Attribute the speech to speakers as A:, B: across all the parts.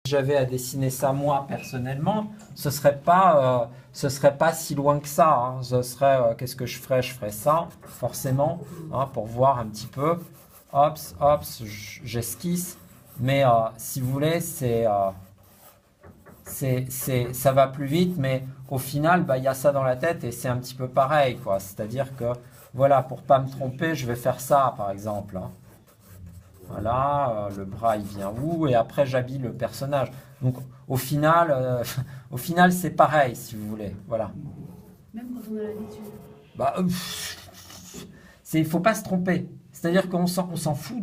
A: j'avais à dessiner ça moi personnellement, ce serait pas si loin que ça. Hein. Ce serait, qu'est-ce que je ferais? Je ferais ça, forcément, hein, pour voir un petit peu. Hops, hops, j'esquisse. Mais si vous voulez, ça va plus vite, mais au final, bah, y a ça dans la tête et c'est un petit peu pareil, quoi. C'est-à-dire que, voilà, pour pas me tromper, je vais faire ça, par exemple. Hein. Voilà, le bras il vient où et après j'habille le personnage. Donc au final, au final c'est pareil si vous voulez. Voilà.
B: Même quand on a l'habitude.
A: Bah, il faut pas se tromper. C'est-à-dire qu'on s'en fout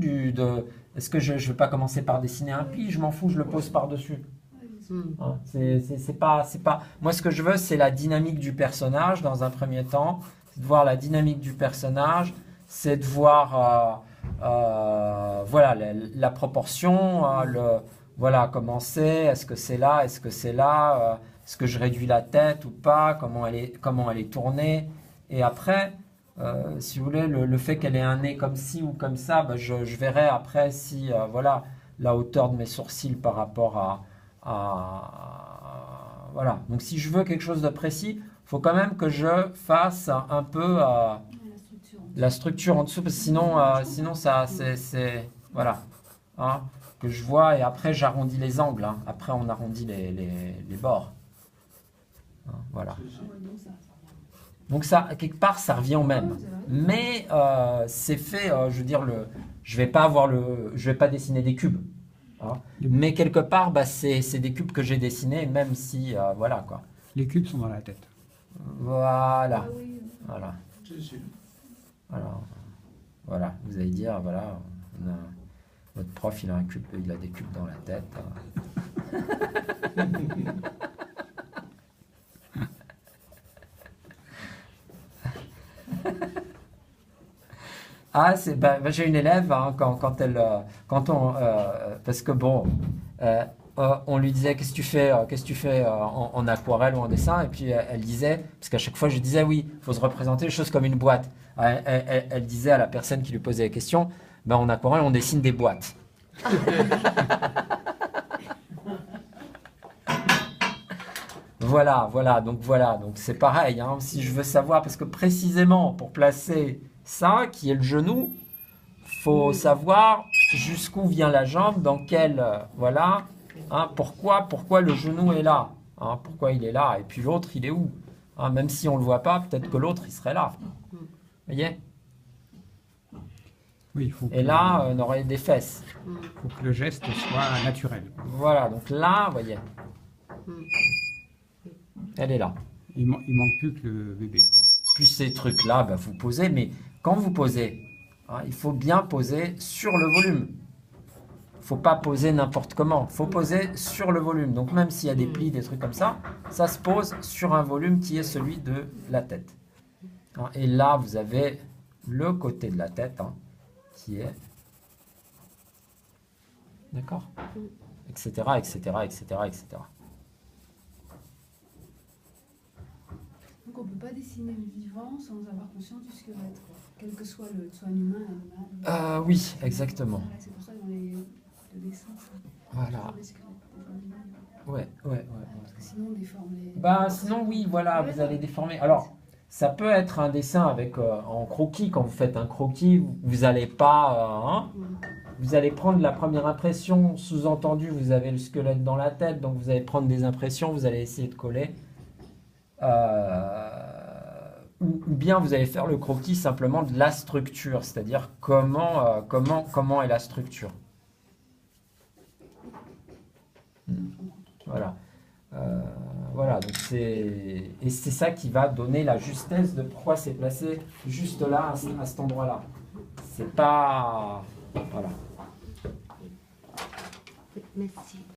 A: est-ce que je vais pas commencer par dessiner un pli? Je m'en fous, je le pose par-dessus. Hein, c'est pas. Moi ce que je veux c'est la dynamique du personnage dans un premier temps. C'est de voir la dynamique du personnage. C'est de voir voilà, la proportion, voilà, comment c'est, est-ce que c'est là, est-ce que c'est là, est-ce que je réduis la tête ou pas, comment elle est tournée. Et après, si vous voulez, le fait qu'elle ait un nez comme ci ou comme ça, bah, je verrai après si, voilà, la hauteur de mes sourcils par rapport voilà. Donc si je veux quelque chose de précis, il faut quand même que je fasse un peu la structure en dessous, parce que sinon ça, voilà, hein, que je vois, et après j'arrondis les angles, hein. Après on arrondit les bords. Hein, voilà. Donc ça, quelque part, ça revient au même. Mais c'est fait, je veux dire, je vais pas dessiner des cubes. Hein. Mais quelque part, bah, c'est des cubes que j'ai dessinés, même si, voilà, quoi.
C: Les cubes sont dans la tête.
A: Voilà. Voilà. Alors, voilà, vous allez dire, voilà, notre prof, il a des cubes dans la tête. Ah, j'ai une élève, hein, parce que bon, on lui disait qu'est-ce que tu fais en aquarelle ou en dessin, et puis elle disait, parce qu'à chaque fois je disais oui, il faut se représenter les choses comme une boîte. Elle disait à la personne qui lui posait la question, ben en aquarelle on dessine des boîtes. Voilà, donc c'est pareil, hein, si je veux savoir, parce que précisément pour placer ça, qui est le genou, faut savoir jusqu'où vient la jambe, dans quel, voilà, hein, pourquoi le genou est là, hein, pourquoi il est là, et puis l'autre il est où, hein, même si on le voit pas, peut-être que l'autre il serait là, vous voyez.
C: Oui, il faut
A: et là, on aurait des fesses.
C: Il faut que le geste soit naturel.
A: Voilà, donc là, vous voyez, elle est là.
C: Il manque plus que le bébé, quoi.
A: Puis ces trucs-là, bah, vous posez, mais quand vous posez, hein, il faut bien poser sur le volume. Il ne faut pas poser n'importe comment. Il faut poser sur le volume. Donc même s'il y a des plis, des trucs comme ça se pose sur un volume qui est celui de la tête. Hein, et là, vous avez le côté de la tête, hein, qui est... D'accord, etc., etc., etc., etc.
B: Donc on ne peut pas dessiner le vivant sans avoir conscience du squelette, quoi. Quel que soit soit un humain, un animal.
A: Oui, exactement.
B: Voilà, c'est pour ça que dans les dessins,
A: voilà.
B: les squelettes des animaux.
A: Ouais.
B: Parce que sinon on déforme les...
A: Bah sinon oui, voilà, vous allez déformer. Alors, ça peut être un dessin avec en croquis. Quand vous faites un croquis, vous n'allez pas... hein, vous allez prendre la première impression, sous-entendu, vous avez le squelette dans la tête, donc vous allez prendre des impressions, vous allez essayer de coller. Ou bien vous allez faire le croquis simplement de la structure, c'est-à-dire comment est la structure. Voilà. Voilà, donc c'est ça qui va donner la justesse de pourquoi c'est placé juste là, à cet endroit-là. C'est pas... Voilà.
D: Merci.